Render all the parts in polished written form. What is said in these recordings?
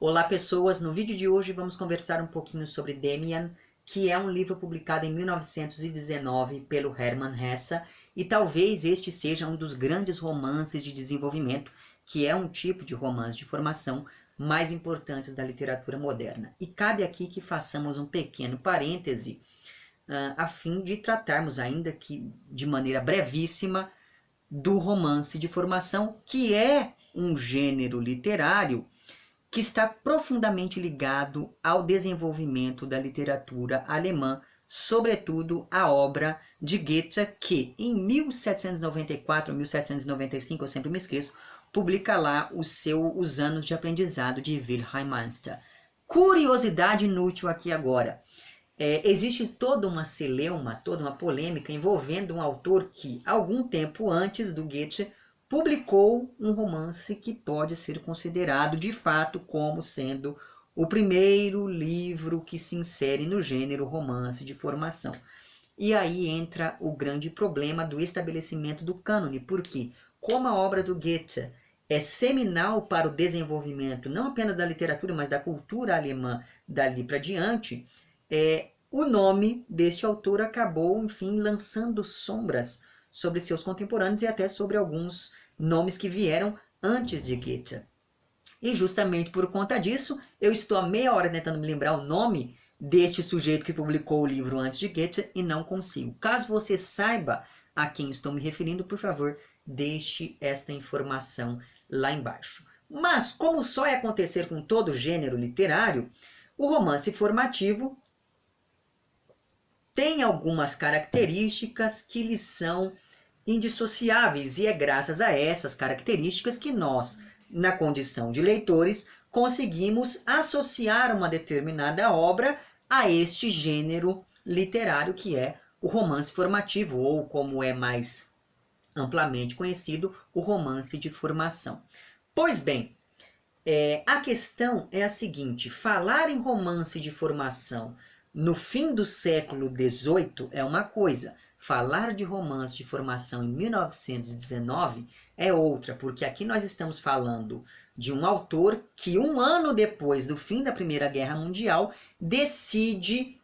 Olá pessoas, no vídeo de hoje vamos conversar um pouquinho sobre Demian, que é um livro publicado em 1919 pelo Hermann Hesse, e talvez este seja um dos grandes romances de desenvolvimento, que é um tipo de romance de formação mais importantes da literatura moderna. E cabe aqui que façamos um pequeno parêntese, a fim de tratarmos ainda que de maneira brevíssima do romance de formação, que é um gênero literário que está profundamente ligado ao desenvolvimento da literatura alemã, sobretudo a obra de Goethe, que em 1794, 1795, eu sempre me esqueço, publica lá os anos de aprendizado de Wilhelm Meister. Curiosidade inútil aqui agora. Existe toda uma celeuma, toda uma polêmica envolvendo um autor que, algum tempo antes do Goethe, publicou um romance que pode ser considerado de fato como sendo o primeiro livro que se insere no gênero romance de formação. E aí entra o grande problema do estabelecimento do cânone, porque como a obra do Goethe é seminal para o desenvolvimento não apenas da literatura, mas da cultura alemã dali para diante, o nome deste autor acabou, enfim, lançando sombras sobre seus contemporâneos e até sobre alguns nomes que vieram antes de Goethe. E justamente por conta disso, eu estou há meia hora tentando me lembrar o nome deste sujeito que publicou o livro antes de Goethe e não consigo. Caso você saiba a quem estou me referindo, por favor, deixe esta informação lá embaixo. Mas, como só é acontecer com todo gênero literário, o romance formativo tem algumas características que lhe são indissociáveis, e é graças a essas características que nós, na condição de leitores, conseguimos associar uma determinada obra a este gênero literário que é o romance formativo, ou como é mais amplamente conhecido, o romance de formação. Pois bem, a questão é a seguinte: falar em romance de formação no fim do século XVIII é uma coisa, falar de romance de formação em 1919 é outra, porque aqui nós estamos falando de um autor que um ano depois do fim da Primeira Guerra Mundial decide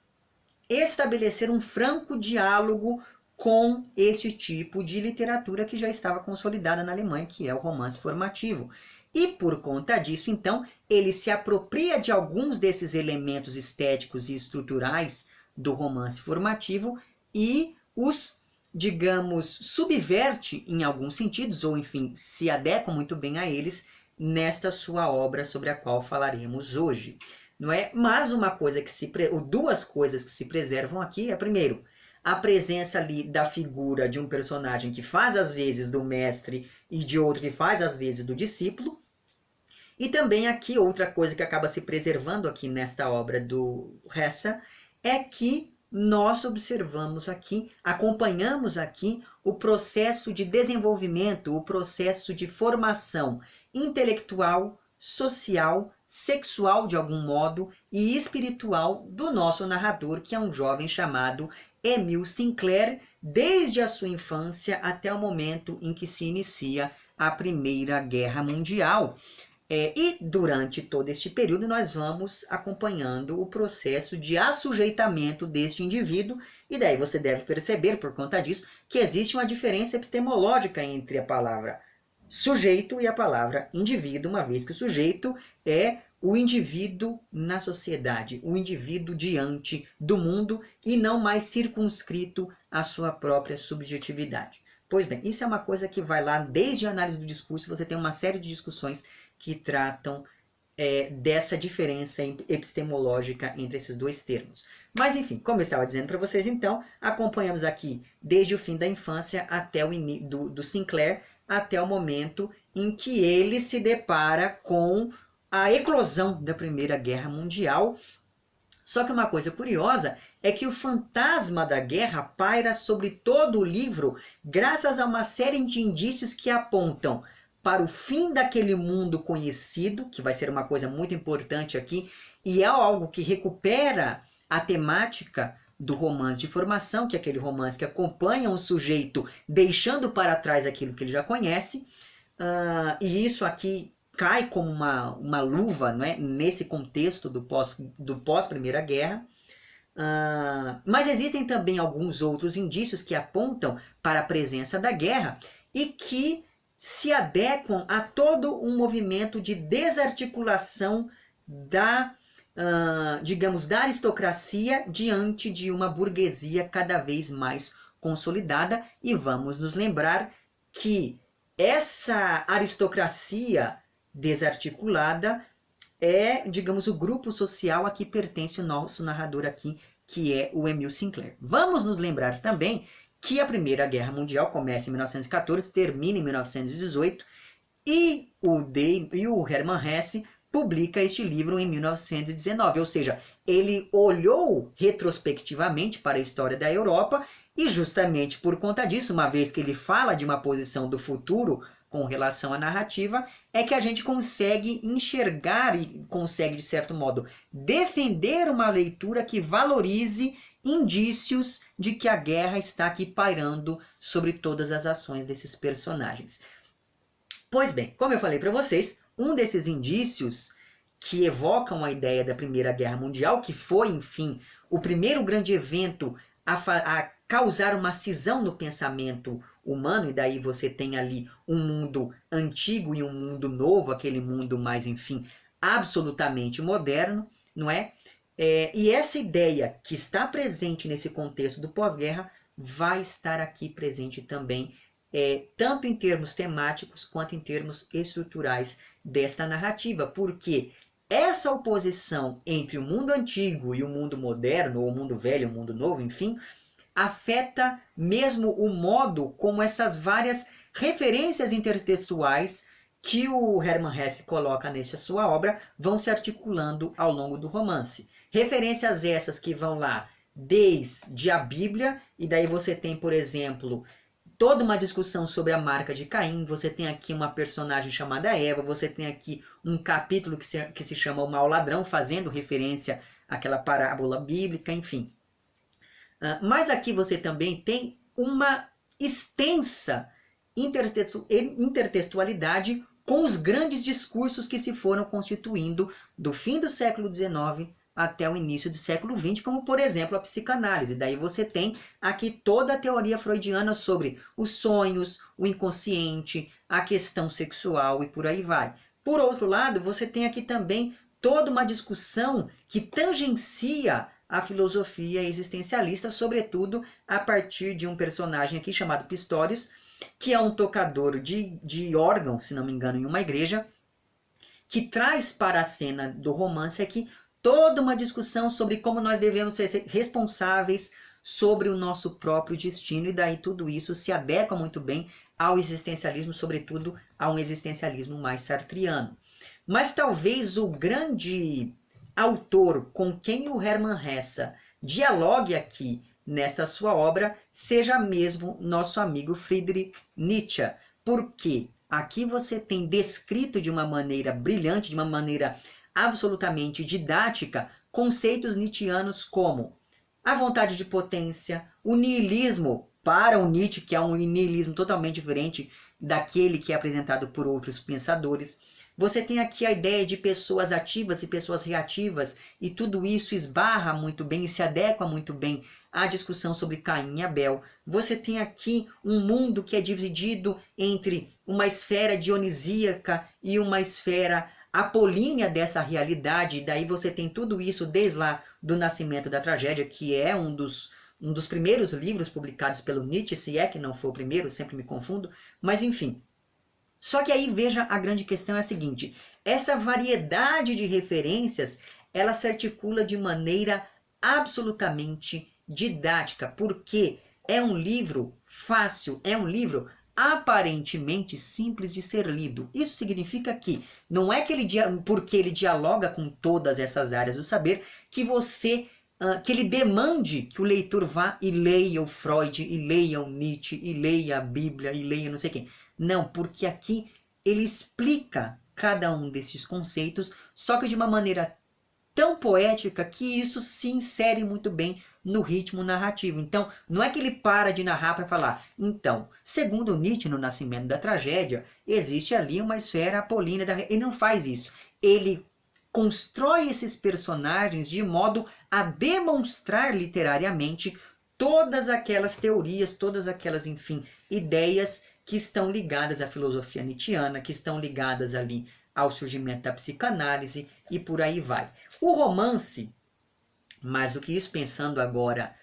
estabelecer um franco diálogo com esse tipo de literatura que já estava consolidada na Alemanha, que é o romance formativo. E por conta disso, então, ele se apropria de alguns desses elementos estéticos e estruturais do romance formativo e os, digamos, subverte em alguns sentidos, ou enfim, se adequa muito bem a eles nesta sua obra sobre a qual falaremos hoje. Não é? Mas duas coisas que se preservam aqui é, primeiro, a presença ali da figura de um personagem que faz às vezes do mestre e de outro que faz às vezes do discípulo. E também aqui outra coisa que acaba se preservando aqui nesta obra do Hesse é que nós observamos aqui, acompanhamos aqui o processo de desenvolvimento, o processo de formação intelectual, social, sexual de algum modo e espiritual do nosso narrador, que é um jovem chamado Emil Sinclair, desde a sua infância até o momento em que se inicia a Primeira Guerra Mundial. E durante todo este período nós vamos acompanhando o processo de assujeitamento deste indivíduo, e daí você deve perceber, por conta disso, que existe uma diferença epistemológica entre a palavra sujeito e a palavra indivíduo, uma vez que o sujeito é o indivíduo na sociedade, o indivíduo diante do mundo e não mais circunscrito à sua própria subjetividade. Pois bem, isso é uma coisa que vai lá desde a análise do discurso, você tem uma série de discussões que tratam dessa diferença epistemológica entre esses dois termos. Mas enfim, como eu estava dizendo para vocês, então, acompanhamos aqui desde o fim da infância até o início do Sinclair, até o momento em que ele se depara com a eclosão da Primeira Guerra Mundial. Só que uma coisa curiosa é que o fantasma da guerra paira sobre todo o livro, graças a uma série de indícios que apontam para o fim daquele mundo conhecido, que vai ser uma coisa muito importante aqui, e é algo que recupera a temática do romance de formação, que é aquele romance que acompanha um sujeito deixando para trás aquilo que ele já conhece, e isso aqui cai como uma luva, não é? Nesse contexto do pós-Primeira Guerra. Mas existem também alguns outros indícios que apontam para a presença da guerra e que se adequam a todo um movimento de desarticulação digamos, da aristocracia diante de uma burguesia cada vez mais consolidada. E vamos nos lembrar que essa aristocracia desarticulada é, digamos, o grupo social a que pertence o nosso narrador aqui, que é o Emil Sinclair. Vamos nos lembrar também que a Primeira Guerra Mundial começa em 1914, termina em 1918, e o Hermann Hesse publica este livro em 1919, ou seja, ele olhou retrospectivamente para a história da Europa e justamente por conta disso, uma vez que ele fala de uma posição do futuro com relação à narrativa, é que a gente consegue enxergar e consegue, de certo modo, defender uma leitura que valorize indícios de que a guerra está aqui pairando sobre todas as ações desses personagens. Pois bem, como eu falei para vocês, um desses indícios que evocam a ideia da Primeira Guerra Mundial, que foi, enfim, o primeiro grande evento a causar uma cisão no pensamento humano, e daí você tem ali um mundo antigo e um mundo novo, aquele mundo mais, enfim, absolutamente moderno, não é? E essa ideia que está presente nesse contexto do pós-guerra vai estar aqui presente também, tanto em termos temáticos quanto em termos estruturais desta narrativa, porque essa oposição entre o mundo antigo e o mundo moderno, ou o mundo velho, o mundo novo, enfim, afeta mesmo o modo como essas várias referências intertextuais que o Hermann Hesse coloca nessa sua obra vão se articulando ao longo do romance. Referências essas que vão lá desde a Bíblia, e daí você tem, por exemplo, toda uma discussão sobre a marca de Caim, você tem aqui uma personagem chamada Eva, você tem aqui um capítulo que se chama O Mau Ladrão, fazendo referência àquela parábola bíblica, enfim. Mas aqui você também tem uma extensa intertextualidade com os grandes discursos que se foram constituindo do fim do século XIX até o início do século XX, como, por exemplo, a psicanálise. Daí você tem aqui toda a teoria freudiana sobre os sonhos, o inconsciente, a questão sexual e por aí vai. Por outro lado, você tem aqui também toda uma discussão que tangencia a filosofia existencialista, sobretudo a partir de um personagem aqui chamado Pistorius, que é um tocador de órgão, se não me engano, em uma igreja, que traz para a cena do romance aqui toda uma discussão sobre como nós devemos ser responsáveis sobre o nosso próprio destino, e daí tudo isso se adequa muito bem ao existencialismo, sobretudo a um existencialismo mais sartriano. Mas talvez o grande autor com quem o Hermann Hesse dialogue aqui nesta sua obra seja mesmo nosso amigo Friedrich Nietzsche, porque aqui você tem descrito de uma maneira brilhante, de uma maneira absolutamente didática, conceitos nietzschianos como a vontade de potência, o niilismo para o Nietzsche, que é um niilismo totalmente diferente daquele que é apresentado por outros pensadores. Você tem aqui a ideia de pessoas ativas e pessoas reativas, e tudo isso esbarra muito bem e se adequa muito bem à discussão sobre Caim e Abel. Você tem aqui um mundo que é dividido entre uma esfera dionisíaca e uma esfera apolínea dessa realidade, e daí você tem tudo isso desde lá do Nascimento da Tragédia, que é um dos primeiros livros publicados pelo Nietzsche, se é que não foi o primeiro, sempre me confundo, mas enfim. Só que aí, veja, a grande questão é a seguinte: essa variedade de referências, ela se articula de maneira absolutamente didática, porque é um livro fácil, é um livro aparentemente simples de ser lido. Isso significa que não é que porque ele dialoga com todas essas áreas do saber, que ele demande que o leitor vá e leia o Freud, e leia o Nietzsche, e leia a Bíblia, e leia não sei quem. Não, porque aqui ele explica cada um desses conceitos, só que de uma maneira tão poética que isso se insere muito bem no ritmo narrativo. Então, não é que ele para de narrar para falar. Então, segundo Nietzsche, no Nascimento da Tragédia, existe ali uma esfera apolínea. Ele não faz isso. Ele constrói esses personagens de modo a demonstrar literariamente todas aquelas teorias, todas aquelas, enfim, ideias que estão ligadas à filosofia nietzschiana, que estão ligadas ali ao surgimento da psicanálise e por aí vai. O romance, mais do que isso, pensando agora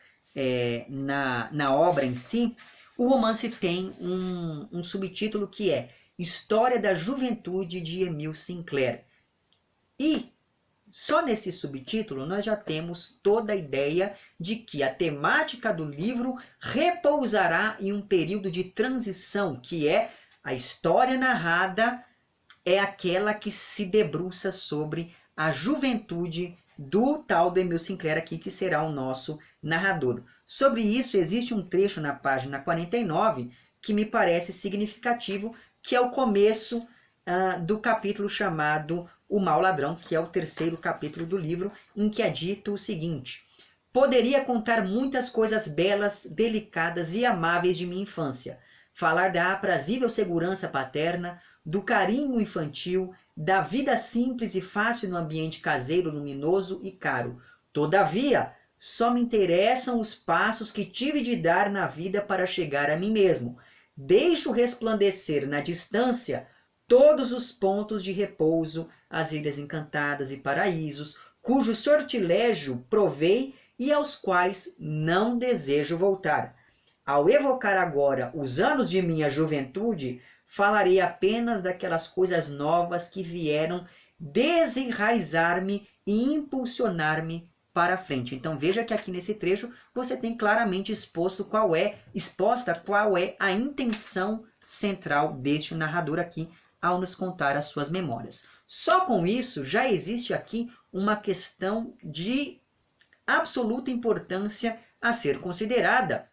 na obra em si, o romance tem um subtítulo que é História da Juventude de Emile Sinclair. E só nesse subtítulo nós já temos toda a ideia de que a temática do livro repousará em um período de transição, que é a história narrada é aquela que se debruça sobre a juventude do tal do Emile Sinclair aqui, que será o nosso narrador. Sobre isso existe um trecho na página 49 que me parece significativo, que é o começo do capítulo chamado O Mau Ladrão, que é o terceiro capítulo do livro, em que é dito o seguinte: poderia contar muitas coisas belas, delicadas e amáveis de minha infância, falar da aprazível segurança paterna, do carinho infantil, da vida simples e fácil no ambiente caseiro, luminoso e caro. Todavia, só me interessam os passos que tive de dar na vida para chegar a mim mesmo. Deixo resplandecer na distância todos os pontos de repouso, as ilhas encantadas e paraísos, cujo sortilégio provei e aos quais não desejo voltar. Ao evocar agora os anos de minha juventude, falarei apenas daquelas coisas novas que vieram desenraizar-me e impulsionar-me para frente. Então veja que aqui nesse trecho você tem claramente exposta qual é a intenção central deste narrador aqui ao nos contar as suas memórias. Só com isso já existe aqui uma questão de absoluta importância a ser considerada.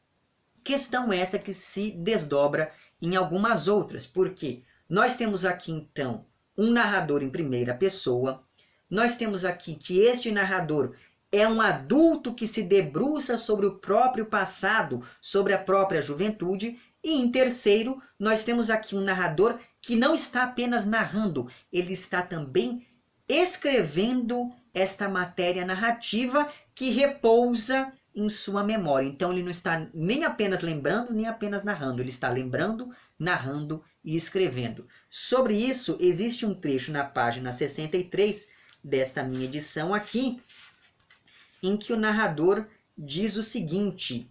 Questão essa que se desdobra em algumas outras, porque nós temos aqui então um narrador em primeira pessoa, nós temos aqui que este narrador é um adulto que se debruça sobre o próprio passado, sobre a própria juventude, e em terceiro, nós temos aqui um narrador que não está apenas narrando, ele está também escrevendo esta matéria narrativa que repousa em sua memória. Então ele não está nem apenas lembrando, nem apenas narrando, ele está lembrando, narrando e escrevendo. Sobre isso, existe um trecho na página 63 desta minha edição aqui, em que o narrador diz o seguinte: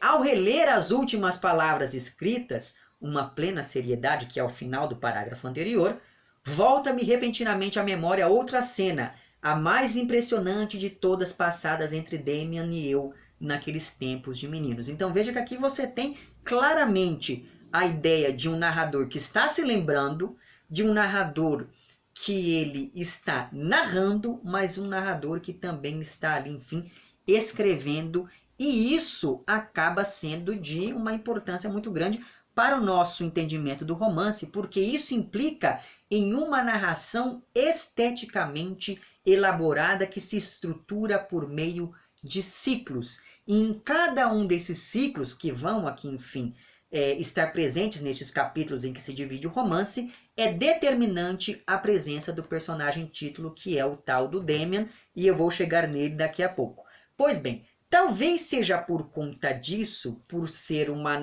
ao reler as últimas palavras escritas, uma plena seriedade, que é o final do parágrafo anterior, volta-me repentinamente à memória outra cena, a mais impressionante de todas passadas entre Damian e eu naqueles tempos de meninos. Então veja que aqui você tem claramente a ideia de um narrador que está se lembrando, de um narrador que ele está narrando, mas um narrador que também está ali, enfim, escrevendo, e isso acaba sendo de uma importância muito grande para o nosso entendimento do romance, porque isso implica em uma narração esteticamente elaborada que se estrutura por meio de ciclos. E em cada um desses ciclos, que vão aqui, enfim, estar presentes nestes capítulos em que se divide o romance, é determinante a presença do personagem título, que é o tal do Damian, e eu vou chegar nele daqui a pouco. Pois bem, talvez seja por conta disso, por ser uma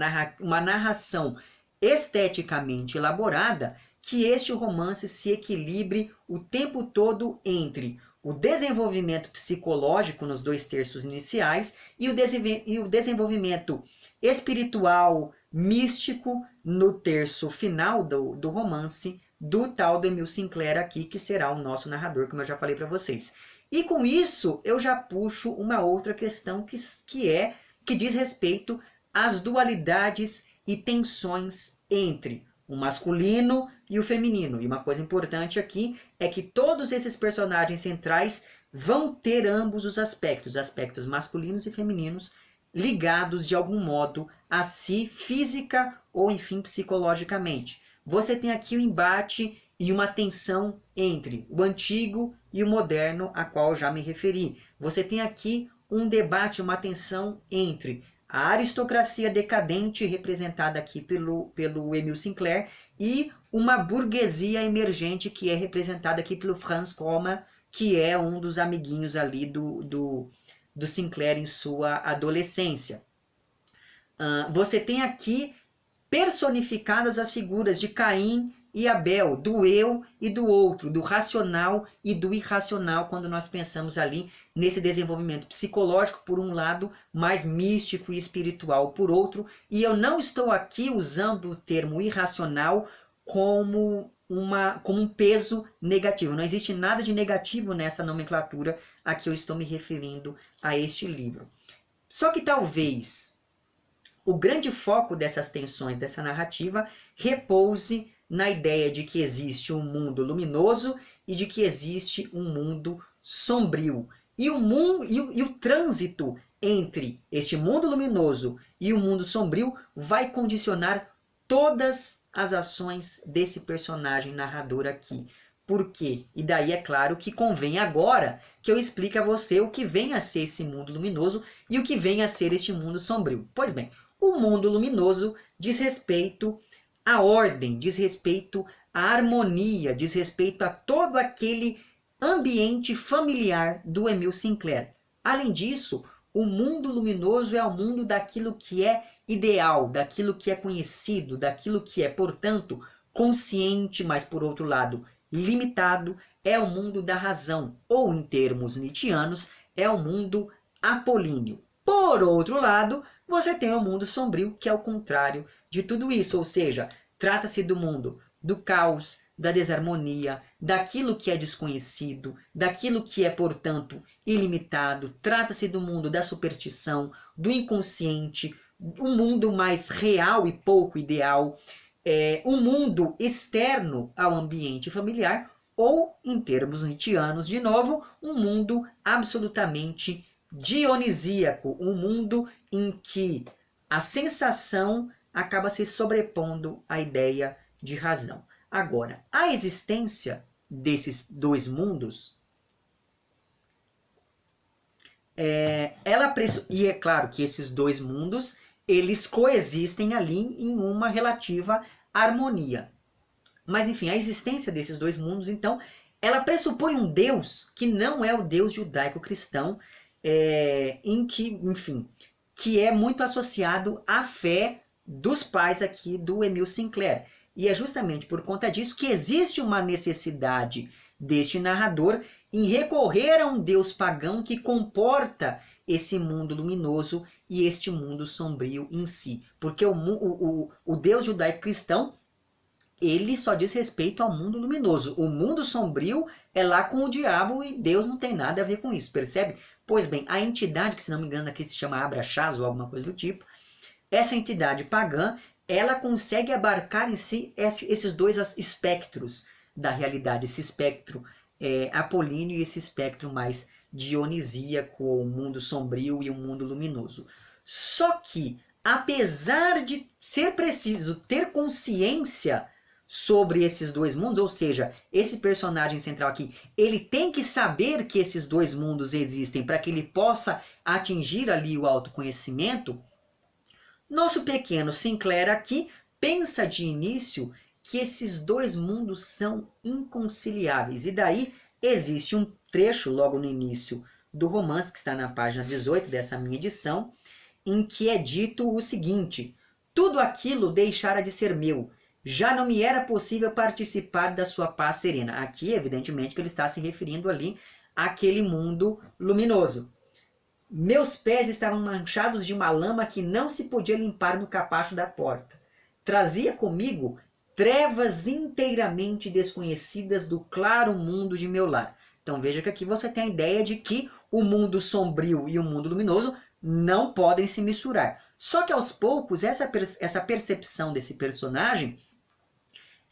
narração esteticamente elaborada, que este romance se equilibre o tempo todo entre o desenvolvimento psicológico nos 2 terços iniciais e o desenvolvimento espiritual, místico no terço final do romance, do tal do Emile Sinclair aqui, que será o nosso narrador, como eu já falei para vocês. E com isso eu já puxo uma outra questão que diz respeito às dualidades e tensões entre o masculino e o feminino. E uma coisa importante aqui é que todos esses personagens centrais vão ter ambos os aspectos masculinos e femininos, ligados de algum modo a si, física ou, enfim, psicologicamente. Você tem aqui o embate e uma tensão entre o antigo e o moderno, a qual já me referi. Você tem aqui um debate, uma tensão entre a aristocracia decadente, representada aqui pelo Emile Sinclair, e uma burguesia emergente, que é representada aqui pelo Franz Koma, que é um dos amiguinhos ali do Sinclair em sua adolescência. Você tem aqui personificadas as figuras de Caim e Abel, do eu e do outro, do racional e do irracional, quando nós pensamos ali nesse desenvolvimento psicológico, por um lado, mais místico e espiritual, por outro. E eu não estou aqui usando o termo irracional como um peso negativo. Não existe nada de negativo nessa nomenclatura a que eu estou me referindo a este livro. Só que talvez o grande foco dessas tensões, dessa narrativa, repouse na ideia de que existe um mundo luminoso e de que existe um mundo sombrio. E o trânsito entre este mundo luminoso e o mundo sombrio vai condicionar todas as ações desse personagem narrador aqui. Por quê? E daí é claro que convém agora que eu explique a você o que vem a ser esse mundo luminoso e o que vem a ser este mundo sombrio. Pois bem, o mundo luminoso diz respeito à ordem, diz respeito à harmonia, diz respeito a todo aquele ambiente familiar do Emile Sinclair. Além disso, o mundo luminoso é o mundo daquilo que é ideal, daquilo que é conhecido, daquilo que é, portanto, consciente, mas por outro lado, limitado, é o mundo da razão, ou em termos nietzschianos, é o mundo apolíneo. Por outro lado, você tem o mundo sombrio, que é o contrário de tudo isso, ou seja, trata-se do mundo do caos, da desarmonia, daquilo que é desconhecido, daquilo que é, portanto, ilimitado. Trata-se do mundo da superstição, do inconsciente, um mundo mais real e pouco ideal, um mundo externo ao ambiente familiar, ou, em termos nietzschianos, de novo, um mundo absolutamente dionisíaco, um mundo em que a sensação acaba se sobrepondo à ideia de razão. Agora, a existência desses dois mundos, e é claro que esses dois mundos, eles coexistem ali em uma relativa harmonia. Mas, enfim, a existência desses dois mundos, então, ela pressupõe um Deus que não é o Deus judaico-cristão, em que, enfim, que é muito associado à fé dos pais aqui do Emile Sinclair. E é justamente por conta disso que existe uma necessidade deste narrador em recorrer a um Deus pagão que comporta esse mundo luminoso e este mundo sombrio em si. Porque o Deus judaico-cristão, ele só diz respeito ao mundo luminoso. O mundo sombrio é lá com o diabo e Deus não tem nada a ver com isso, percebe? Pois bem, a entidade, que se não me engano aqui se chama Abraxas ou alguma coisa do tipo, essa entidade pagã, ela consegue abarcar em si esses dois espectros da realidade, esse espectro apolíneo e esse espectro mais dionisíaco, ou mundo sombrio e o mundo luminoso. Só que, apesar de ser preciso ter consciência sobre esses dois mundos, ou seja, esse personagem central aqui, ele tem que saber que esses dois mundos existem para que ele possa atingir ali o autoconhecimento, nosso pequeno Sinclair aqui pensa de início que esses dois mundos são inconciliáveis. E daí existe um trecho logo no início do romance, que está na página 18 dessa minha edição, em que é dito o seguinte: tudo aquilo deixara de ser meu, já não me era possível participar da sua paz serena. Aqui, evidentemente, que ele está se referindo ali àquele mundo luminoso. Meus pés estavam manchados de uma lama que não se podia limpar no capacho da porta. Trazia comigo trevas inteiramente desconhecidas do claro mundo de meu lar. Então veja que aqui você tem a ideia de que o mundo sombrio e o mundo luminoso não podem se misturar. Só que aos poucos essa percepção desse personagem,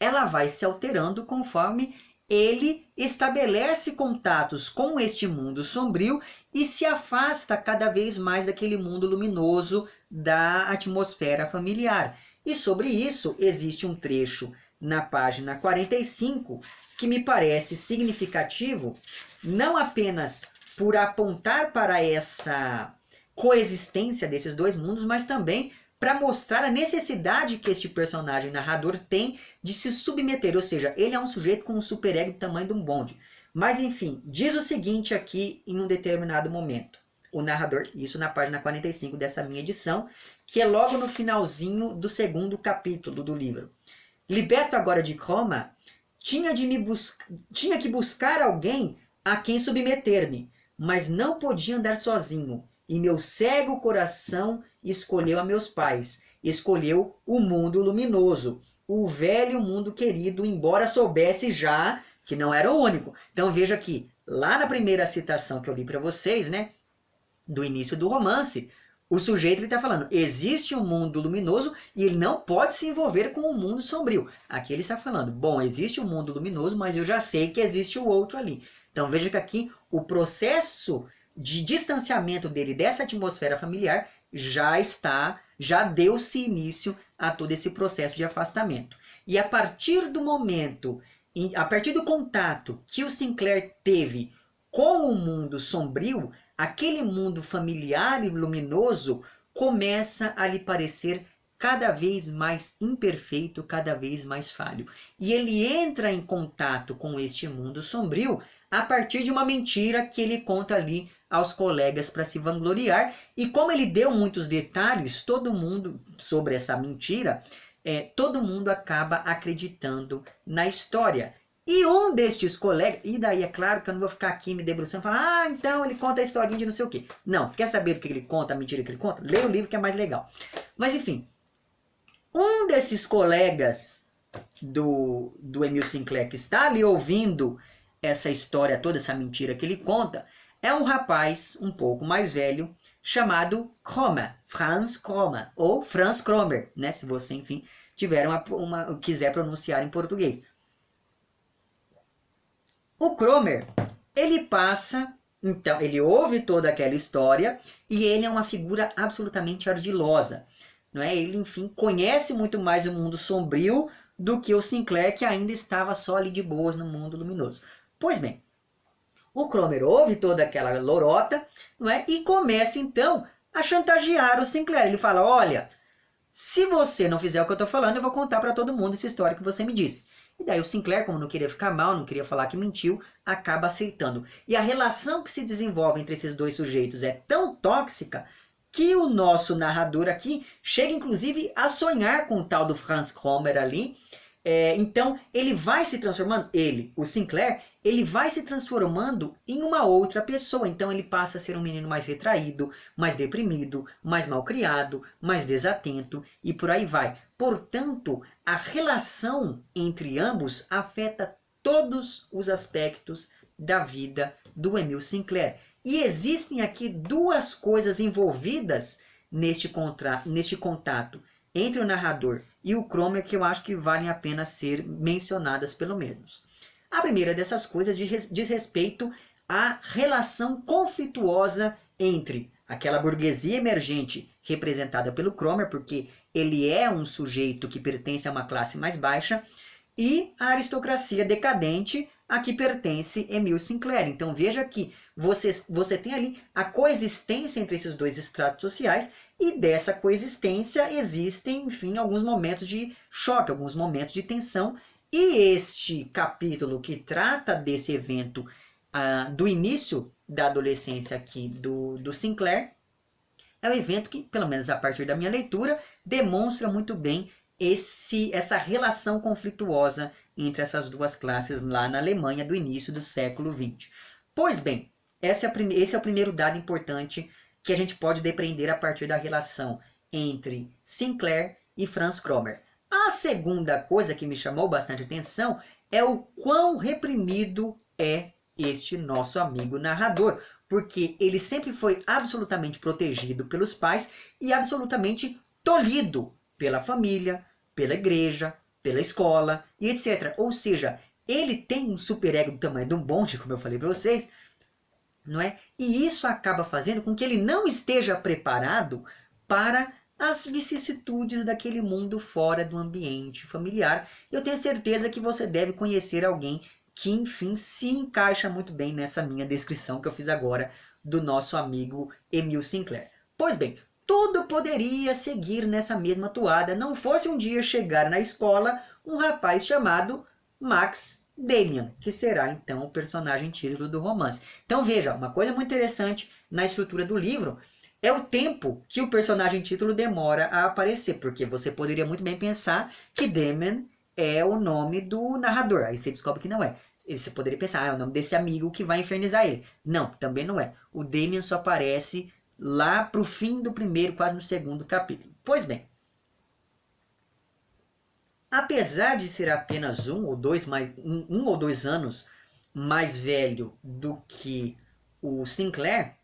ela vai se alterando conforme ele estabelece contatos com este mundo sombrio e se afasta cada vez mais daquele mundo luminoso da atmosfera familiar. E sobre isso existe um trecho na página 45, que me parece significativo, não apenas por apontar para essa coexistência desses dois mundos, mas também para mostrar a necessidade que este personagem narrador tem de se submeter, ou seja, ele é um sujeito com um superego do tamanho de um bonde. Mas enfim, diz o seguinte aqui em um determinado momento, o narrador, isso na página 45 dessa minha edição, que é logo no finalzinho do segundo capítulo do livro. Liberto agora de Croma, tinha que buscar alguém a quem submeter-me, mas não podia andar sozinho, e meu cego coração escolheu a meus pais, escolheu o mundo luminoso, o velho mundo querido, embora soubesse já que não era o único. Então veja aqui, lá na primeira citação que eu li para vocês, né, do início do romance, o sujeito está falando, existe um mundo luminoso e ele não pode se envolver com o mundo sombrio. Aqui ele está falando, bom, existe um mundo luminoso, mas eu já sei que existe o outro ali. Então veja que aqui o processo de distanciamento dele dessa atmosfera familiar já deu-se início a todo esse processo de afastamento. E a partir do momento, a partir do contato que o Sinclair teve com o mundo sombrio, aquele mundo familiar e luminoso começa a lhe parecer cada vez mais imperfeito, cada vez mais falho. E ele entra em contato com este mundo sombrio a partir de uma mentira que ele conta ali aos colegas para se vangloriar. E como ele deu muitos detalhes, todo mundo sobre essa mentira, todo mundo acaba acreditando na história. E um destes colegas, e daí é claro que eu não vou ficar aqui me debruçando e falar, então ele conta a historinha de não sei o quê. Não, quer saber do que ele conta, a mentira que ele conta? Leia o livro que é mais legal. Mas enfim, um desses colegas do Emile Sinclair que está ali ouvindo essa história toda, essa mentira que ele conta, é um rapaz um pouco mais velho chamado Cromer, Franz Cromer, ou Franz Cromer, né? Se você, enfim, tiver quiser pronunciar em português. O Cromer, ele passa, então, ele ouve toda aquela história e ele é uma figura absolutamente ardilosa. Não é? Ele, enfim, conhece muito mais o mundo sombrio do que o Sinclair, que ainda estava só ali de boas no mundo luminoso. Pois bem, o Cromer ouve toda aquela lorota, não é? E começa, então, a chantagear o Sinclair. Ele fala, olha, se você não fizer o que eu estou falando, eu vou contar para todo mundo essa história que você me disse. E daí o Sinclair, como não queria ficar mal, não queria falar que mentiu, acaba aceitando. E a relação que se desenvolve entre esses dois sujeitos é tão tóxica que o nosso narrador aqui chega inclusive a sonhar com o tal do Franz Cromer ali. Então ele vai se transformando, o Sinclair, ele vai se transformando em uma outra pessoa. Então ele passa a ser um menino mais retraído, mais deprimido, mais malcriado, mais desatento e por aí vai. Portanto, a relação entre ambos afeta todos os aspectos da vida do Emile Sinclair. E existem aqui duas coisas envolvidas neste contato entre o narrador e o Cromer que eu acho que valem a pena ser mencionadas pelo menos. A primeira dessas coisas diz respeito à relação conflituosa entre aquela burguesia emergente representada pelo Cromer, porque ele é um sujeito que pertence a uma classe mais baixa, e a aristocracia decadente a que pertence Emile Sinclair. Então veja que você tem ali a coexistência entre esses dois estratos sociais, e dessa coexistência existem, enfim, alguns momentos de choque, alguns momentos de tensão. E este capítulo que trata desse evento do início da adolescência aqui do Sinclair, é um evento que, pelo menos a partir da minha leitura, demonstra muito bem essa relação conflituosa entre essas duas classes lá na Alemanha do início do século XX. Pois bem, esse é o primeiro dado importante que a gente pode depreender a partir da relação entre Sinclair e Franz Cromer. A segunda coisa que me chamou bastante atenção é o quão reprimido é este nosso amigo narrador, porque ele sempre foi absolutamente protegido pelos pais e absolutamente tolhido pela família, pela igreja, pela escola e etc. Ou seja, ele tem um superego do tamanho de um bonde, como eu falei para vocês, não é? E isso acaba fazendo com que ele não esteja preparado para as vicissitudes daquele mundo fora do ambiente familiar. Eu tenho certeza que você deve conhecer alguém que, enfim, se encaixa muito bem nessa minha descrição que eu fiz agora do nosso amigo Emil Sinclair. Pois bem, tudo poderia seguir nessa mesma toada, não fosse um dia chegar na escola um rapaz chamado Max Damian, que será então o personagem título do romance. Então veja, uma coisa muito interessante na estrutura do livro é o tempo que o personagem título demora a aparecer, porque você poderia muito bem pensar que Damian é o nome do narrador, aí você descobre que não é. Você poderia pensar, é o nome desse amigo que vai infernizar ele. Não, também não é. O Damian só aparece lá pro fim do primeiro, quase no segundo capítulo. Pois bem, apesar de ser apenas um ou dois anos mais velho do que o Sinclair,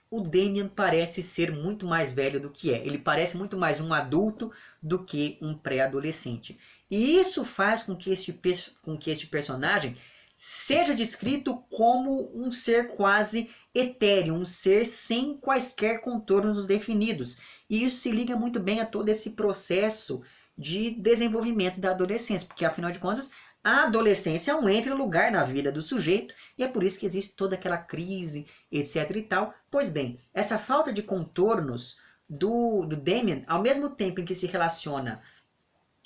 o Damian parece ser muito mais velho do que é. Ele parece muito mais um adulto do que um pré-adolescente. E isso faz com que este personagem seja descrito como um ser quase etéreo, um ser sem quaisquer contornos definidos. E isso se liga muito bem a todo esse processo de desenvolvimento da adolescência, porque afinal de contas a adolescência é um entre-lugar na vida do sujeito e é por isso que existe toda aquela crise, etc e tal. Pois bem, essa falta de contornos do Damian, ao mesmo tempo em que se relaciona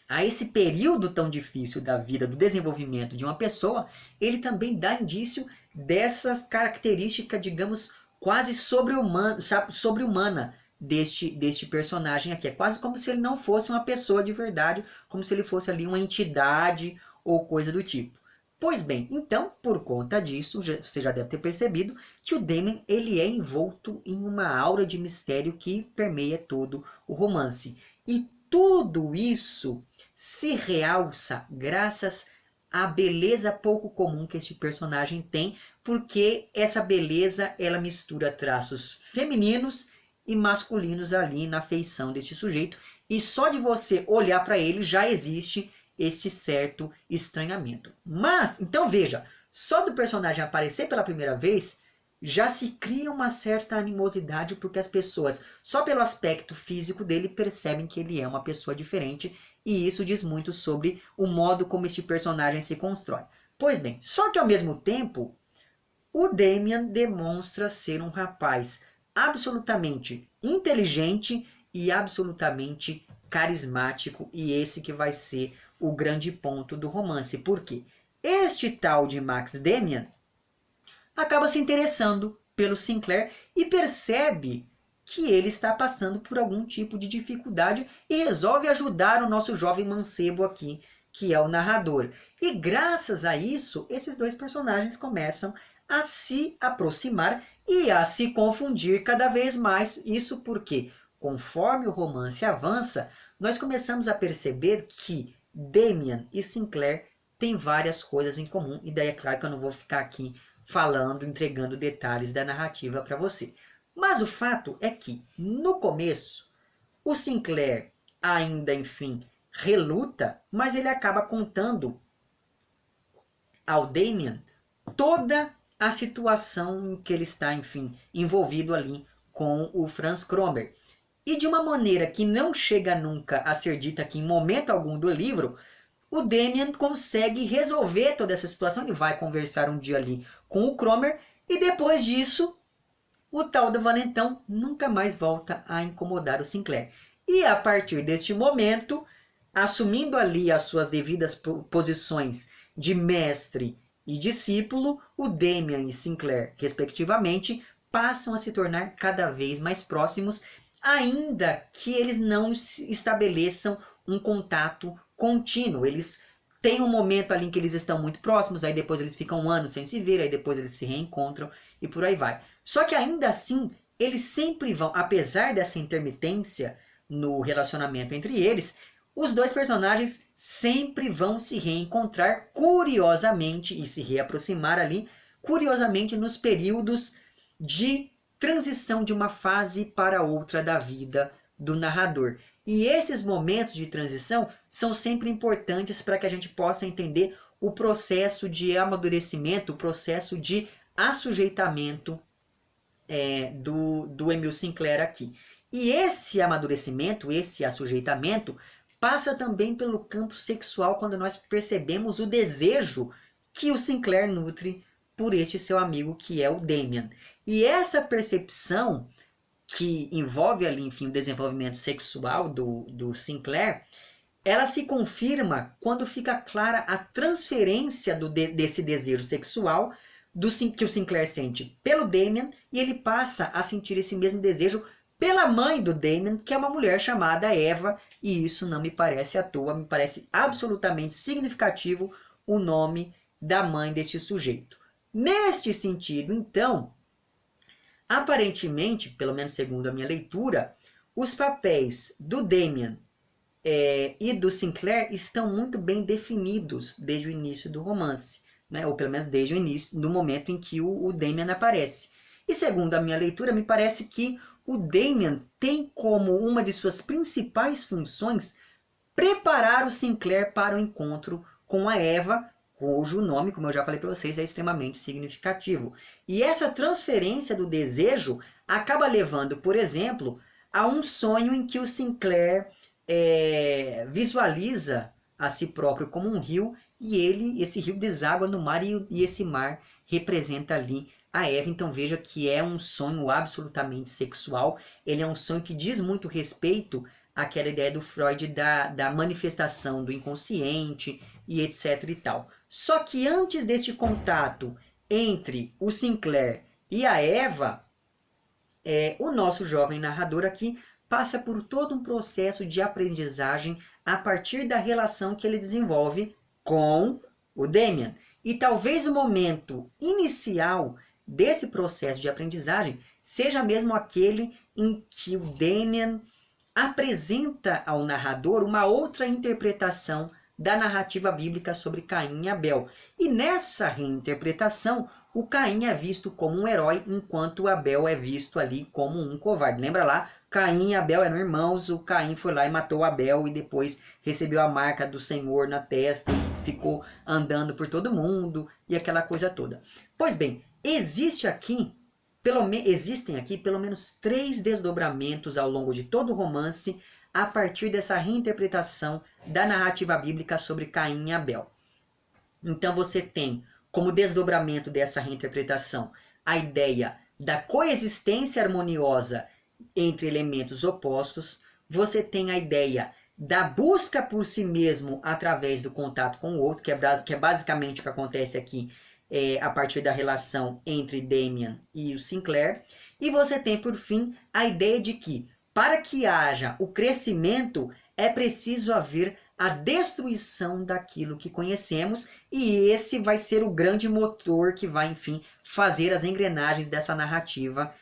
a esse período tão difícil da vida, do desenvolvimento de uma pessoa, ele também dá indício dessas características, digamos, quase sobre-humana deste personagem aqui. É quase como se ele não fosse uma pessoa de verdade, como se ele fosse ali uma entidade ou coisa do tipo. Pois bem, então, por conta disso, você já deve ter percebido que o Damian ele é envolto em uma aura de mistério que permeia todo o romance. E tudo isso se realça graças à beleza pouco comum que este personagem tem, porque essa beleza ela mistura traços femininos e masculinos ali na feição deste sujeito, e só de você olhar para ele já existe este certo estranhamento. Mas, então veja, só do personagem aparecer pela primeira vez, já se cria uma certa animosidade, porque as pessoas, só pelo aspecto físico dele, percebem que ele é uma pessoa diferente, e isso diz muito sobre o modo como este personagem se constrói. Pois bem, só que ao mesmo tempo, o Damian demonstra ser um rapaz absolutamente inteligente e absolutamente carismático, e esse que vai ser o grande ponto do romance. Por quê? Este tal de Max Damian acaba se interessando pelo Sinclair e percebe que ele está passando por algum tipo de dificuldade e resolve ajudar o nosso jovem mancebo aqui, que é o narrador. E graças a isso, esses dois personagens começam a se aproximar e a se confundir cada vez mais. Isso porque, conforme o romance avança, nós começamos a perceber que Damian e Sinclair têm várias coisas em comum. E daí é claro que eu não vou ficar aqui falando, entregando detalhes da narrativa para você. Mas o fato é que, no começo, o Sinclair ainda, enfim, reluta, mas ele acaba contando ao Damian toda a situação em que ele está, enfim, envolvido ali com o Franz Cromer. E de uma maneira que não chega nunca a ser dita aqui em momento algum do livro, o Damian consegue resolver toda essa situação. Ele vai conversar um dia ali com o Cromer e depois disso o tal do Valentão nunca mais volta a incomodar o Sinclair. E a partir deste momento, assumindo ali as suas devidas posições de mestre e discípulo, o Damian e Sinclair, respectivamente, passam a se tornar cada vez mais próximos, ainda que eles não estabeleçam um contato contínuo. Eles têm um momento ali em que eles estão muito próximos, aí depois eles ficam um ano sem se ver, aí depois eles se reencontram e por aí vai. Só que ainda assim, eles sempre vão, apesar dessa intermitência no relacionamento entre eles, os dois personagens sempre vão se reencontrar curiosamente e se reaproximar ali, curiosamente nos períodos de transição de uma fase para outra da vida do narrador. E esses momentos de transição são sempre importantes para que a gente possa entender o processo de amadurecimento, o processo de assujeitamento do Emil Sinclair aqui. E esse amadurecimento, esse assujeitamento, passa também pelo campo sexual quando nós percebemos o desejo que o Sinclair nutre por este seu amigo que é o Damien. E essa percepção que envolve ali, enfim, o desenvolvimento sexual do Sinclair, ela se confirma quando fica clara a transferência desse desejo sexual que o Sinclair sente pelo Damien, e ele passa a sentir esse mesmo desejo pela mãe do Damien, que é uma mulher chamada Eva, e isso não me parece à toa, me parece absolutamente significativo o nome da mãe deste sujeito. Neste sentido, então, aparentemente, pelo menos segundo a minha leitura, os papéis do Damien e do Sinclair estão muito bem definidos desde o início do romance, né? Ou pelo menos desde o início, do momento em que o Damien aparece. E segundo a minha leitura, me parece que o Damien tem como uma de suas principais funções preparar o Sinclair para o encontro com a Eva, cujo nome, como eu já falei para vocês, é extremamente significativo. E essa transferência do desejo acaba levando, por exemplo, a um sonho em que o Sinclair visualiza a si próprio como um rio, e esse rio deságua no mar, e esse mar representa ali a Eva. Então veja que é um sonho absolutamente sexual, ele é um sonho que diz muito respeito àquela ideia do Freud da manifestação do inconsciente e etc e tal. Só que antes deste contato entre o Sinclair e a Eva, o nosso jovem narrador aqui passa por todo um processo de aprendizagem a partir da relação que ele desenvolve com o Damien. E talvez o momento inicial desse processo de aprendizagem seja mesmo aquele em que o Damien apresenta ao narrador uma outra interpretação da narrativa bíblica sobre Caim e Abel. E nessa reinterpretação, o Caim é visto como um herói, enquanto o Abel é visto ali como um covarde. Lembra lá? Caim e Abel eram irmãos, o Caim foi lá e matou Abel e depois recebeu a marca do Senhor na testa e ficou andando por todo mundo e aquela coisa toda. Pois bem, existem aqui pelo menos 3 desdobramentos ao longo de todo o romance a partir dessa reinterpretação da narrativa bíblica sobre Caim e Abel. Então você tem como desdobramento dessa reinterpretação a ideia da coexistência harmoniosa entre elementos opostos, você tem a ideia da busca por si mesmo através do contato com o outro, que é basicamente o que acontece aqui a partir da relação entre Damien e o Sinclair, e você tem, por fim, a ideia de que, para que haja o crescimento, é preciso haver a destruição daquilo que conhecemos, e esse vai ser o grande motor que vai, enfim, fazer as engrenagens dessa narrativa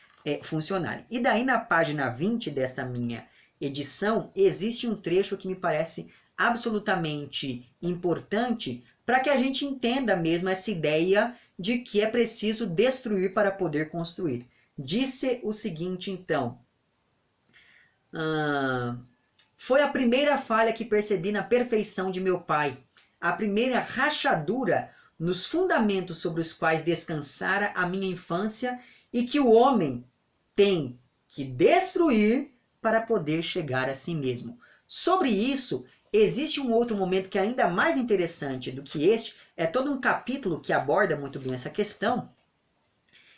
funcionarem. E daí, na página 20 desta minha edição, existe um trecho que me parece absolutamente importante para que a gente entenda mesmo essa ideia de que é preciso destruir para poder construir. Disse o seguinte, então: foi a primeira falha que percebi na perfeição de meu pai, a primeira rachadura nos fundamentos sobre os quais descansara a minha infância e que o homem tem que destruir para poder chegar a si mesmo. Sobre isso, existe um outro momento que é ainda mais interessante do que este, é todo um capítulo que aborda muito bem essa questão,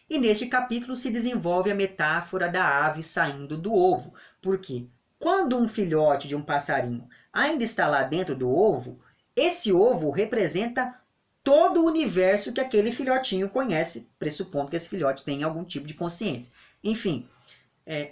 e neste capítulo se desenvolve a metáfora da ave saindo do ovo, porque quando um filhote de um passarinho ainda está lá dentro do ovo, esse ovo representa todo o universo que aquele filhotinho conhece, pressupondo que esse filhote tenha algum tipo de consciência. Enfim,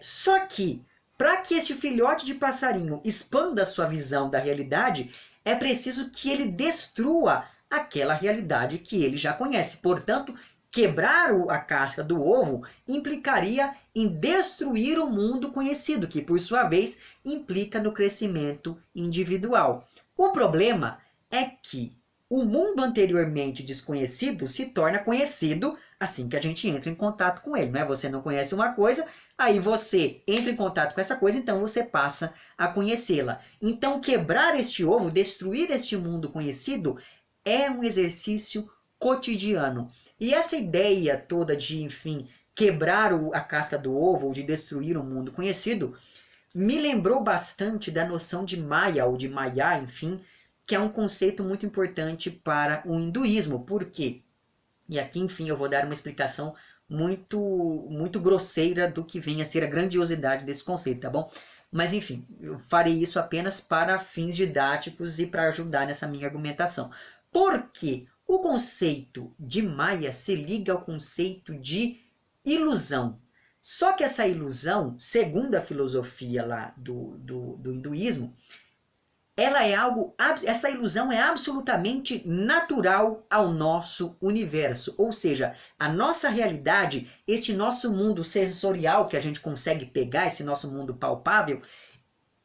só que para que esse filhote de passarinho expanda a sua visão da realidade, é preciso que ele destrua aquela realidade que ele já conhece. Portanto, quebrar a casca do ovo implicaria em destruir o mundo conhecido, que por sua vez implica no crescimento individual. O problema é que o mundo anteriormente desconhecido se torna conhecido assim que a gente entra em contato com ele, não é? Você não conhece uma coisa, aí você entra em contato com essa coisa, então você passa a conhecê-la. Então quebrar este ovo, destruir este mundo conhecido, é um exercício cotidiano. E essa ideia toda de, enfim, quebrar a casca do ovo ou de destruir o mundo conhecido, me lembrou bastante da noção de Maya ou de Maya, enfim, que é um conceito muito importante para o hinduísmo. Por quê? E aqui, enfim, eu vou dar uma explicação muito grosseira do que vem a ser a grandiosidade desse conceito, tá bom? Mas, enfim, eu farei isso apenas para fins didáticos e para ajudar nessa minha argumentação. Porque o conceito de Maya se liga ao conceito de ilusão. Só que essa ilusão, segundo a filosofia lá do hinduísmo, essa ilusão é absolutamente natural ao nosso universo. Ou seja, a nossa realidade, este nosso mundo sensorial que a gente consegue pegar, esse nosso mundo palpável,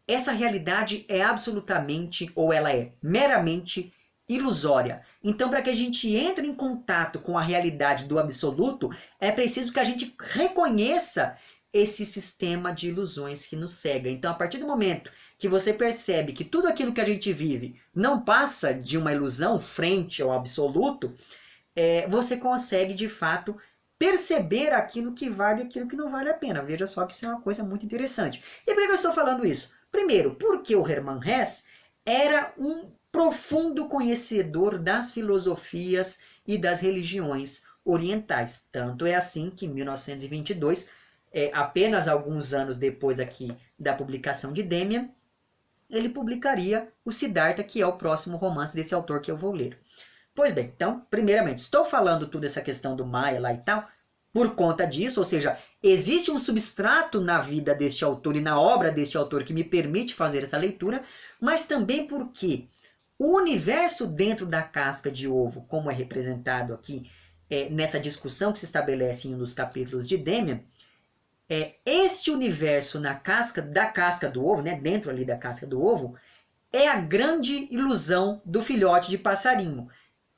essa realidade é absolutamente, ou ela é meramente ilusória. Então, para que a gente entre em contato com a realidade do absoluto, é preciso que a gente reconheça esse sistema de ilusões que nos cega. Então, a partir do momento que você percebe que tudo aquilo que a gente vive não passa de uma ilusão frente ao absoluto, você consegue, de fato, perceber aquilo que vale e aquilo que não vale a pena. Veja só que isso é uma coisa muito interessante. E por que eu estou falando isso? Primeiro, porque o Hermann Hesse era um profundo conhecedor das filosofias e das religiões orientais. Tanto é assim que em 1922, apenas alguns anos depois aqui da publicação de Demian, ele publicaria o Siddhartha, que é o próximo romance desse autor que eu vou ler. Pois bem, então, primeiramente, estou falando tudo essa questão do Maya lá e tal, por conta disso, ou seja, existe um substrato na vida deste autor e na obra deste autor que me permite fazer essa leitura, mas também porque o universo dentro da casca de ovo, como é representado aqui nessa discussão que se estabelece em um dos capítulos de Demian, este universo da casca do ovo, né, dentro ali da casca do ovo, é a grande ilusão do filhote de passarinho.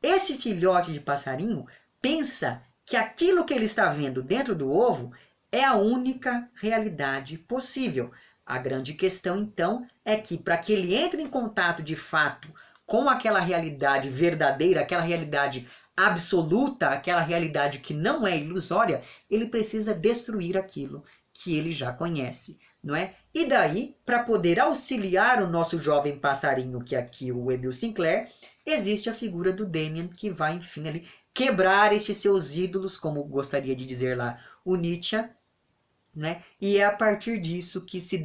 Esse filhote de passarinho pensa que aquilo que ele está vendo dentro do ovo é a única realidade possível. A grande questão, então, é que para que ele entre em contato de fato com aquela realidade verdadeira, aquela realidade absoluta, aquela realidade que não é ilusória, ele precisa destruir aquilo que ele já conhece, não é? E daí, para poder auxiliar o nosso jovem passarinho, que é aqui o Emil Sinclair, existe a figura do Demian, que vai, enfim, ali quebrar estes seus ídolos, como gostaria de dizer lá o Nietzsche, né? E é a partir disso que se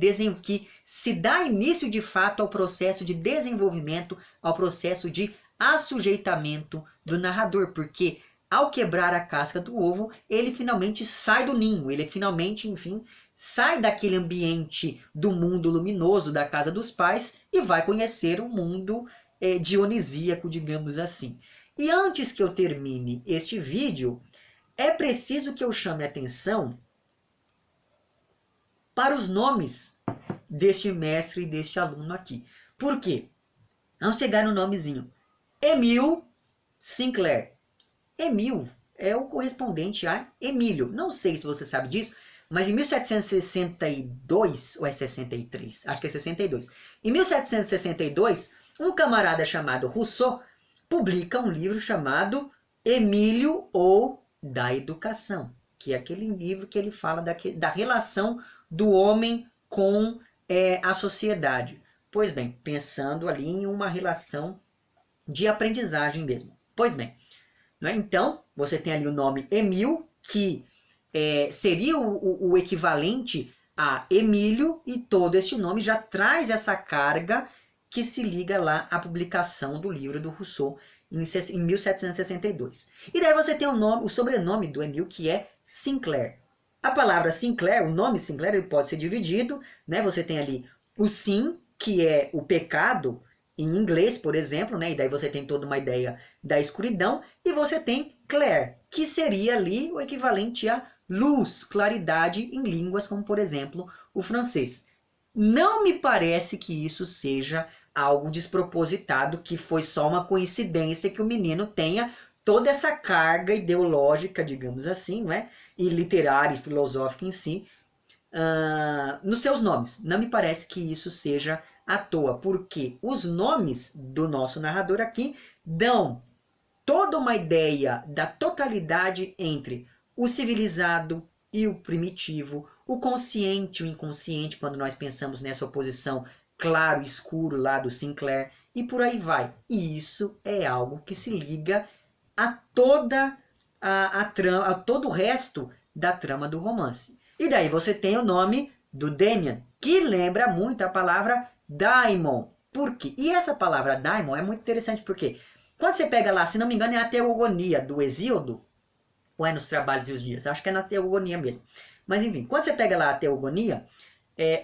dá início de fato ao processo de desenvolvimento, ao processo de assujeitamento do narrador, porque ao quebrar a casca do ovo, ele finalmente sai do ninho, ele finalmente, enfim, sai daquele ambiente do mundo luminoso da casa dos pais e vai conhecer o mundo dionisíaco, digamos assim. E antes que eu termine este vídeo, é preciso que eu chame a atenção para os nomes deste mestre e deste aluno aqui. Por quê? Vamos pegar um nomezinho. Emil Sinclair. Emil é o correspondente a Emílio. Não sei se você sabe disso, mas em 1762, ou é 63? Acho que é 62. Em 1762, um camarada chamado Rousseau publica um livro chamado Emílio ou da Educação, que é aquele livro que ele fala da relação do homem com a sociedade. Pois bem, pensando ali em uma relação de aprendizagem mesmo. Pois bem, né? Então, você tem ali o nome Emil, que seria o equivalente a Emílio, e todo este nome já traz essa carga que se liga lá à publicação do livro do Rousseau em 1762. E daí você tem o sobrenome do Emil, que é Sinclair. A palavra Sinclair, o nome Sinclair, ele pode ser dividido, né? Você tem ali o sin, que é o pecado, em inglês, por exemplo, né? E daí você tem toda uma ideia da escuridão, e você tem Clair, que seria ali o equivalente a luz, claridade em línguas como, por exemplo, o francês. Não me parece que isso seja algo despropositado, que foi só uma coincidência que o menino tenha toda essa carga ideológica, digamos assim, não é? E literária e filosófica em si, nos seus nomes. Não me parece que isso seja à toa, porque os nomes do nosso narrador aqui dão toda uma ideia da totalidade entre o civilizado e o primitivo, o consciente e o inconsciente, quando nós pensamos nessa oposição claro e escuro lá do Sinclair, e por aí vai. E isso é algo que se liga a toda a trama, a todo o resto da trama do romance. E daí você tem o nome do Damian, que lembra muito a palavra daimon. Por quê? E essa palavra daimon é muito interessante porque quando você pega lá, se não me engano, é a Teogonia do Hesíodo, ou é nos Trabalhos e os Dias? Acho que é na Teogonia mesmo. Mas enfim, quando você pega lá a Teogonia,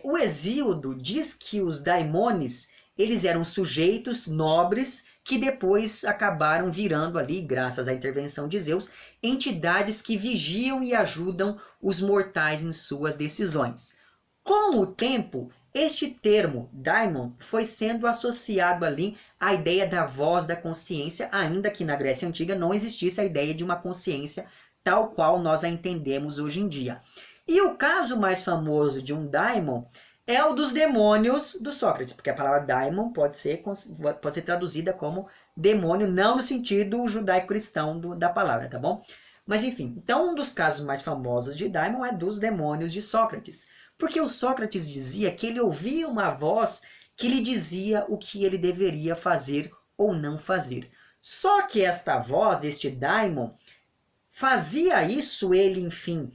o Hesíodo diz que os daimones, eles eram sujeitos nobres que depois acabaram virando ali, graças à intervenção de Zeus, entidades que vigiam e ajudam os mortais em suas decisões. Com o tempo, este termo, daimon, foi sendo associado ali à ideia da voz da consciência, ainda que na Grécia Antiga não existisse a ideia de uma consciência tal qual nós a entendemos hoje em dia. E o caso mais famoso de um daimon é o dos demônios do Sócrates, porque a palavra daimon pode ser traduzida como demônio, não no sentido judaico-cristão da palavra, tá bom? Mas enfim, então um dos casos mais famosos de daimon é dos demônios de Sócrates. Porque o Sócrates dizia que ele ouvia uma voz que lhe dizia o que ele deveria fazer ou não fazer. Só que esta voz, este daimon, fazia isso, ele, enfim,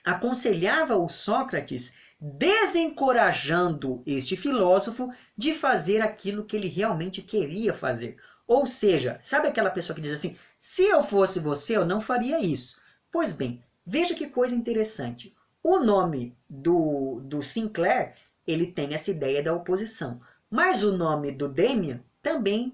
aconselhava o Sócrates, desencorajando este filósofo de fazer aquilo que ele realmente queria fazer. Ou seja, sabe aquela pessoa que diz assim, se eu fosse você, eu não faria isso. Pois bem, veja que coisa interessante. O nome do Sinclair, ele tem essa ideia da oposição. Mas o nome do Damian também,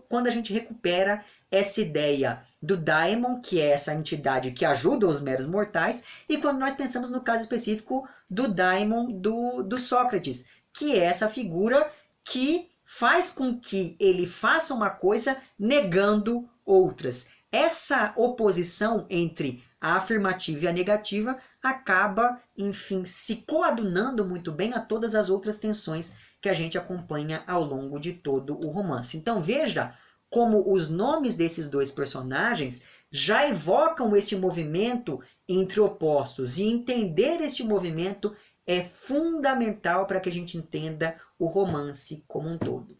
quando a gente recupera essa ideia do daimon, que é essa entidade que ajuda os meros mortais, e quando nós pensamos no caso específico do daimon do Sócrates, que é essa figura que faz com que ele faça uma coisa negando outras. Essa oposição entre a afirmativa e a negativa acaba, enfim, se coadunando muito bem a todas as outras tensões que a gente acompanha ao longo de todo o romance. Então veja como os nomes desses dois personagens já evocam este movimento entre opostos, e entender este movimento é fundamental para que a gente entenda o romance como um todo.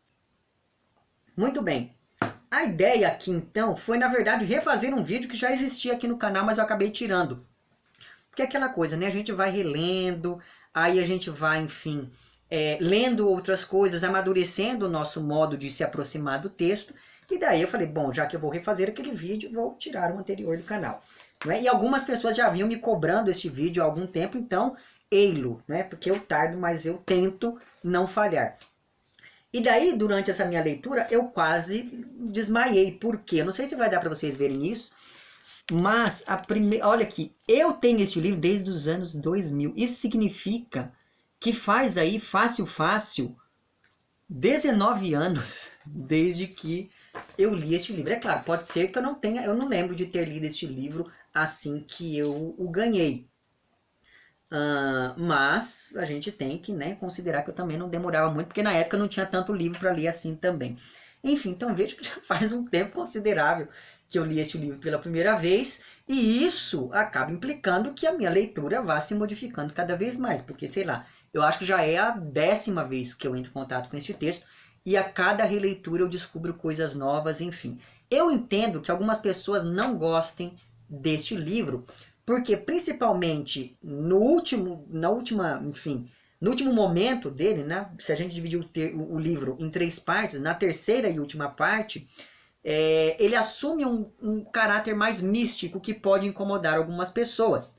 Muito bem. A ideia aqui, então, foi, na verdade, refazer um vídeo que já existia aqui no canal, mas eu acabei tirando. Porque é aquela coisa, né? A gente vai relendo, aí a gente vai, enfim, lendo outras coisas, amadurecendo o nosso modo de se aproximar do texto. E daí eu falei, bom, já que eu vou refazer aquele vídeo, vou tirar o anterior do canal. Né? E algumas pessoas já vinham me cobrando este vídeo há algum tempo, então, ei-lo, né? Porque eu tardo, mas eu tento não falhar. E daí, durante essa minha leitura, eu quase desmaiei. Por quê? Eu não sei se vai dar para vocês verem isso, mas olha aqui, eu tenho este livro desde os anos 2000. Isso significa que faz aí, fácil, 19 anos desde que eu li este livro. É claro, pode ser que eu não lembro de ter lido este livro assim que eu o ganhei. Mas a gente tem que, né, considerar que eu também não demorava muito, porque na época eu não tinha tanto livro para ler assim também. Enfim, então veja que já faz um tempo considerável que eu li este livro pela primeira vez, e isso acaba implicando que a minha leitura vá se modificando cada vez mais, porque, sei lá, eu acho que já é a 10ª vez que eu entro em contato com este texto, e a cada releitura eu descubro coisas novas, enfim. Eu entendo que algumas pessoas não gostem deste livro, porque principalmente no último momento dele, né, se a gente dividir o livro em 3 partes, na terceira e última parte, ele assume um caráter mais místico que pode incomodar algumas pessoas.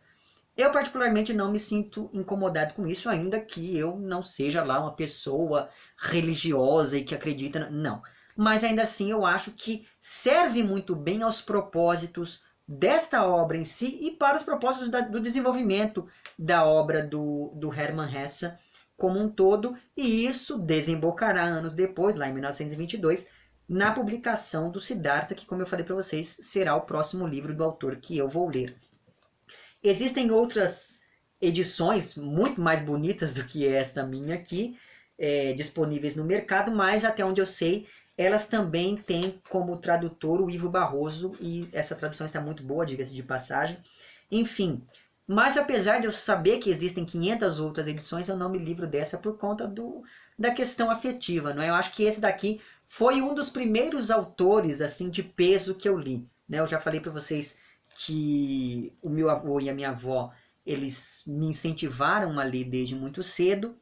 Eu particularmente não me sinto incomodado com isso, ainda que eu não seja lá uma pessoa religiosa e que acredita... Não. Mas ainda assim eu acho que serve muito bem aos propósitos desta obra em si e para os propósitos do desenvolvimento da obra do Hermann Hesse como um todo, e isso desembocará anos depois, lá em 1922, na publicação do Siddhartha, que, como eu falei para vocês, será o próximo livro do autor que eu vou ler. Existem outras edições muito mais bonitas do que esta minha aqui, disponíveis no mercado, mas até onde eu sei, elas também têm como tradutor o Ivo Barroso, e essa tradução está muito boa, diga-se de passagem. Enfim, Mas apesar de eu saber que existem 500 outras edições, eu não me livro dessa por conta da questão afetiva, não é? Eu acho que esse daqui foi um dos primeiros autores assim de peso que eu li, né? Eu já falei para vocês que o meu avô e a minha avó, eles me incentivaram a ler desde muito cedo.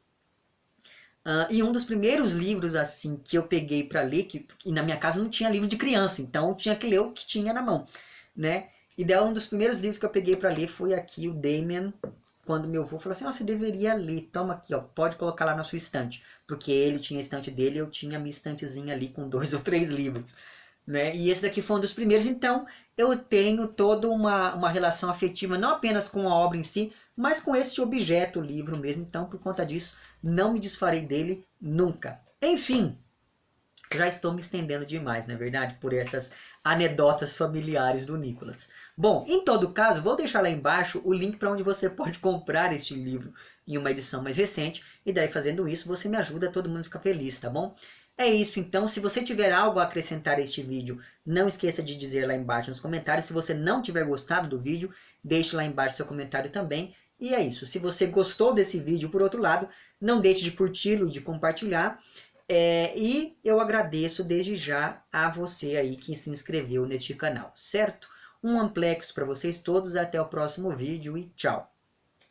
E um dos primeiros livros assim que eu peguei para ler, e na minha casa não tinha livro de criança, então eu tinha que ler o que tinha na mão, né? E daí um dos primeiros livros que eu peguei para ler foi aqui, o Damien, quando meu avô falou assim, você deveria ler, toma aqui, ó, pode colocar lá na sua estante. Porque ele tinha a estante dele e eu tinha a minha estantezinha ali com 2 ou 3 livros. Né? E esse daqui foi um dos primeiros, então eu tenho toda uma relação afetiva, não apenas com a obra em si, mas com este objeto, o livro mesmo. Então, por conta disso, não me desfarei dele nunca. Enfim, já estou me estendendo demais, não é verdade? Por essas anedotas familiares do Nicolas. Bom, em todo caso, vou deixar lá embaixo o link para onde você pode comprar este livro em uma edição mais recente. E daí, fazendo isso, você me ajuda, todo mundo fica feliz, tá bom? É isso então, se você tiver algo a acrescentar a este vídeo, não esqueça de dizer lá embaixo nos comentários. Se você não tiver gostado do vídeo, deixe lá embaixo seu comentário também. E é isso, se você gostou desse vídeo, por outro lado, não deixe de curti-lo e de compartilhar. E eu agradeço desde já a você aí que se inscreveu neste canal, certo? Um amplex para vocês todos, até o próximo vídeo e tchau!